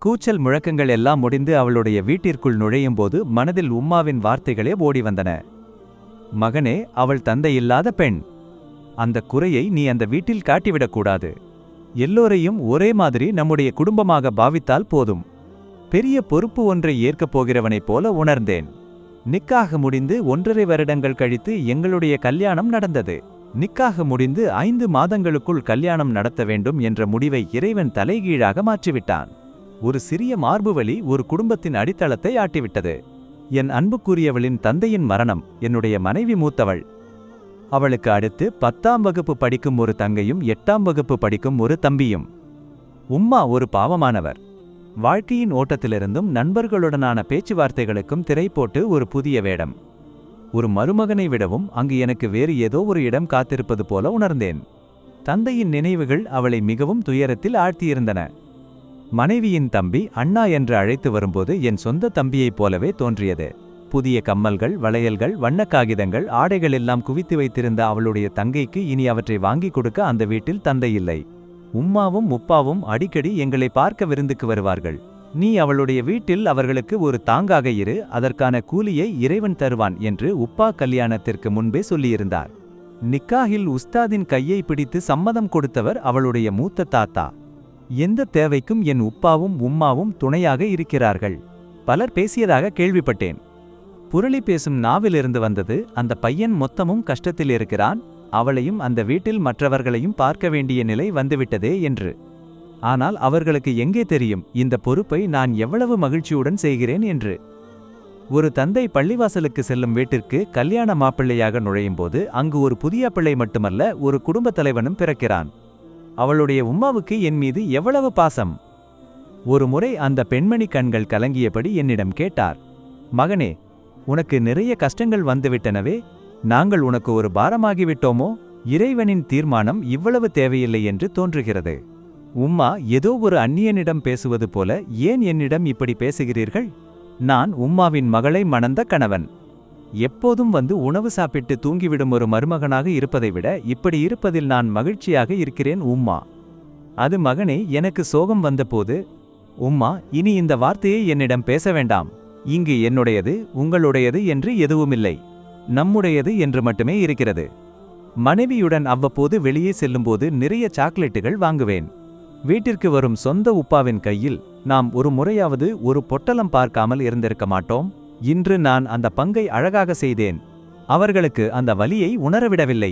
கூச்சல் முழக்கங்கள் எல்லாம் முடிந்து அவளுடைய வீட்டிற்குள் நுழையும்போது மனதில் உம்மாவின் வார்த்தைகளே ஓடி வந்தன. மகனே, அவள் தந்தையில்லாத பெண். அந்த குறையை நீ அந்த வீட்டில் காட்டிவிடக்கூடாது. எல்லோரையும் ஒரே மாதிரி நம்முடைய குடும்பமாக பாவித்தால் போதும். பெரிய பொறுப்பு ஒன்றை ஏற்கப் போகிறவனைப் போல உணர்ந்தேன். நிக்காக முடிந்து 1.5 வருடங்கள் கழித்து எங்களுடைய கல்யாணம் நடந்தது. நிக்காக முடிந்து 5 மாதங்களுக்குள் கல்யாணம் நடத்த வேண்டும் என்ற முடிவை இறைவன் தலைகீழாக மாற்றிவிட்டான். ஒரு சிறிய மார்புவலி ஒரு குடும்பத்தின் அடித்தளத்தை ஆட்டிவிட்டது. என் அன்புக்குரியவளின் தந்தையின் மரணம். என்னுடைய மனைவி மூத்தவள். அவளுக்கு அடுத்து 10ஆம் வகுப்பு படிக்கும் ஒரு தங்கையும் 8ஆம் வகுப்பு படிக்கும் ஒரு தம்பியும். உம்மா ஒரு பாவமானவர். வாழ்க்கையின் ஓட்டத்திலிருந்தும் நண்பர்களுடனான பேச்சுவார்த்தைகளுக்கும் திரை போட்டு ஒரு புதிய வேடம். ஒரு மருமகனை விடவும் அங்கு எனக்கு வேறு ஏதோ ஒரு இடம் காத்திருப்பது போல உணர்ந்தேன். தந்தையின் நினைவுகள் அவளை மிகவும் துயரத்தில் ஆழ்த்தியிருந்தன. மனைவியின் தம்பி அண்ணா என்று அழைத்து வரும்போது என் சொந்த தம்பியைப் போலவே தோன்றியது. புதிய கம்மல்கள், வளையல்கள், வண்ணக் காகிதங்கள், ஆடைகள் எல்லாம் குவித்து வைத்திருந்த அவளுடைய தங்கைக்கு இனி அவற்றை வாங்கிக் கொடுக்க அந்த வீட்டில் தந்தை இல்லை. உம்மாவும் உப்பாவும் அடிக்கடி எங்களை பார்க்க விருந்துக்கு வருவார்கள். நீ அவளுடைய வீட்டில் அவர்களுக்கு ஒரு தாங்காக இரு, அதற்கான கூலியை இறைவன் தருவான் என்று உப்பா கல்யாணத்திற்கு முன்பே சொல்லியிருந்தார். நிக்காஹில் உஸ்தாதின் கையை பிடித்து சம்மதம் கொடுத்தவர் அவளுடைய மூத்த தாத்தா. எந்த தேவைக்கும் என் உப்பாவும் உம்மாவும் துணையாக இருக்கிறார்கள். பலர் பேசியதாக கேள்விப்பட்டேன். புரளி பேசும் நாவிலிருந்து வந்தது, அந்த பையன் மொத்தமும் கஷ்டத்தில் இருக்கிறான், அவளையும் அந்த வீட்டில் மற்றவர்களையும் பார்க்க வேண்டிய நிலை வந்துவிட்டதே என்று. ஆனால் அவர்களுக்கு எங்கே தெரியும் இந்த பொறுப்பை நான் எவ்வளவு மகிழ்ச்சியுடன் செய்கிறேன் என்று. ஒரு தந்தை பள்ளிவாசலுக்கு செல்லும் வீட்டிற்கு கல்யாண மாப்பிள்ளையாக நுழையும்போது அங்கு ஒரு புதிய பிள்ளை மட்டுமல்ல, ஒரு குடும்பத் தலைவனும் பிறக்கிறான். அவளுடைய உம்மாவுக்கு என் மீது எவ்வளவு பாசம்! ஒரு முறை அந்த பெண்மணி கண்கள் கலங்கியபடி என்னிடம் கேட்டார், மகனே, உனக்கு நிறைய கஷ்டங்கள் வந்துவிட்டனவே, நாங்கள் உனக்கு ஒரு பாரமாகிவிட்டோமோ? இறைவனின் தீர்மானம் இவ்வளவு தேவையில்லை என்று தோன்றுகிறது. உம்மா ஏதோ ஒரு அந்நியனிடம் பேசுவது போல ஏன் என்னிடம் இப்படி பேசுகிறீர்கள்? நான் உம்மாவின் மகளை மணந்த கணவன். எப்போதும் வந்து உணவு சாப்பிட்டு தூங்கிவிடும் ஒரு மருமகனாக இருப்பதை விட இப்படி இருப்பதில் நான் மகிழ்ச்சியாக இருக்கிறேன் உம்மா. அது மகனே, எனக்கு சோகம் வந்தபோது, உம்மா, இனி இந்த வார்த்தையை என்னிடம் பேச வேண்டாம். இங்கு என்னுடையது உங்களுடையது என்று எதுவுமில்லை, நம்முடையது என்று மட்டுமே இருக்கிறது. மனைவியுடன் அவ்வப்போது வெளியே செல்லும்போது நிறைய சாக்லேட்டுகள் வாங்குவேன். வீட்டிற்கு வரும் சொந்த உப்பாவின் கையில் நாம் ஒரு முறையாவது ஒரு பொட்டலம் பார்க்காமல் இருந்திருக்க மாட்டோம். இன்று நான் அந்த பங்கை அழகாக செய்தேன். அவர்களுக்கு அந்த வலியை உணரவிடவில்லை.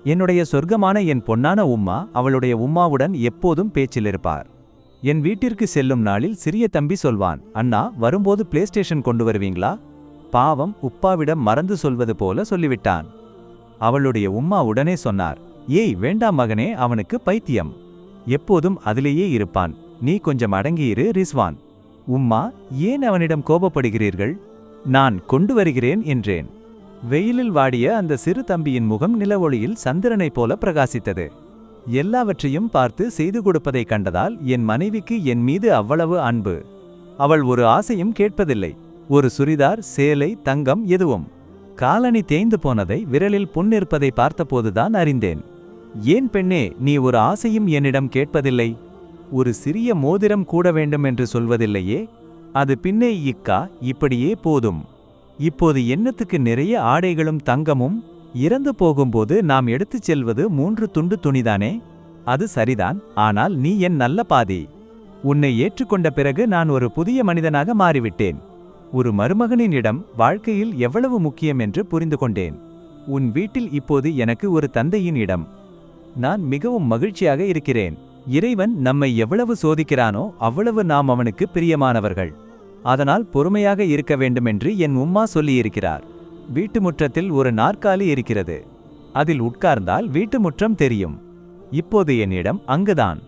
என்னுடைய சொர்க்கமான என் பொன்னான உம்மா அவளுடைய உம்மாவுடன் எப்போதும் பேச்சிலிருப்பார். என் வீட்டிற்கு செல்லும் நாளில் சிறிய தம்பி சொல்வான், அண்ணா, வரும்போது பிளே ஸ்டேஷன் கொண்டு வருவீங்களா? பாவம், உப்பாவிடம் மறந்து சொல்வது போல சொல்லிவிட்டான். அவளுடைய உம்மா உடனே சொன்னார், ஏய் வேண்டாம் மகனே, அவனுக்கு பைத்தியம். எப்போதும் அதிலேயே இருப்பான். நீ கொஞ்சம் அடங்கியிரு ரிஸ்வான். உம்மா, ஏன் அவனிடம் கோபப்படுகிறீர்கள்? நான் கொண்டு வருகிறேன் என்றேன். வெயிலில் வாடிய அந்த சிறு தம்பியின் முகம் நிலவொளியில் சந்திரனைப் போல பிரகாசித்தது. எல்லாவற்றையும் பார்த்து செய்து கொடுப்பதை கண்டதால் என் மனைவிக்கு என் மீது அவ்வளவு அன்பு. அவள் ஒரு ஆசையும் கேட்பதில்லை. ஒரு சுரிதார், சேலை, தங்கம் எதுவும். காலணி தேய்ந்து போனதை, விரலில் புண் இருப்பதை பார்த்தபோதுதான் அறிந்தேன். ஏன் பெண்ணே, நீ ஒரு ஆசையும் என்னிடம் கேட்பதில்லை? ஒரு சிறிய மோதிரம் கூட வேண்டும் என்று சொல்வதில்லையே? அது பின்னே இக்கா, இப்படியே போதும். இப்போது என்னத்துக்கு நிறைய ஆடைகளும் தங்கமும்? இறந்து போகும்போது நாம் எடுத்துச் செல்வது 3 துண்டு துணிதானே? அது சரிதான், ஆனால் நீ என் நல்ல பாதி. உன்னை ஏற்றுக்கொண்ட பிறகு நான் ஒரு புதிய மனிதனாக மாறிவிட்டேன். ஒரு மருமகனின் இடம் வாழ்க்கையில் எவ்வளவு முக்கியம் என்று புரிந்து கொண்டேன். உன் வீட்டில் இப்போது எனக்கு ஒரு தந்தையின் இடம். நான் மிகவும் மகிழ்ச்சியாக இருக்கிறேன். இறைவன் நம்மை எவ்வளவு சோதிக்கிறானோ அவ்வளவு நாம் அவனுக்கு பிரியமானவர்கள். அதனால் பொறுமையாக இருக்க வேண்டுமென்று என் உம்மா சொல்லியிருக்கிறார். வீட்டு முற்றத்தில் ஒரு நாற்காலி இருக்கிறது. அதில் உட்கார்ந்தால் வீட்டு முற்றம் தெரியும். இப்போது என்னிடம் அங்குதான்.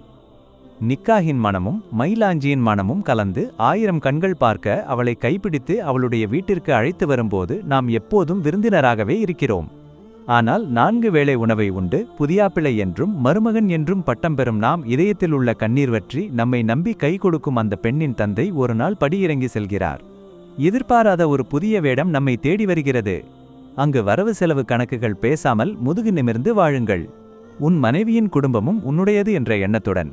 நிக்காஹின் மனமும் மைலாஞ்சியின் மனமும் கலந்து 1000 கண்கள் பார்க்க அவளை கைப்பிடித்து அவளுடைய வீட்டிற்கு அழைத்து வரும்போது நாம் எப்போதும் விருந்தினராகவே இருக்கிறோம். ஆனால் 4 வேளை உணவை உண்டு புதியாப்பிள்ளை என்றும் மருமகன் என்றும் பட்டம் பெறும் நாம் இதயத்தில் உள்ள கண்ணீர் வற்றி நம்மை நம்பி கை கொடுக்கும் அந்த பெண்ணின் தந்தை ஒரு நாள் படியிறங்கி செல்கிறார். எதிர்பாராத ஒரு புதிய வேடம் நம்மை தேடி வருகிறது. அங்கு வரவு செலவு கணக்குகள் பேசாமல் முதுகு நிமிர்ந்து வாழுங்கள். உன் மனைவியின் குடும்பமும் உன்னுடையது என்ற எண்ணத்துடன்.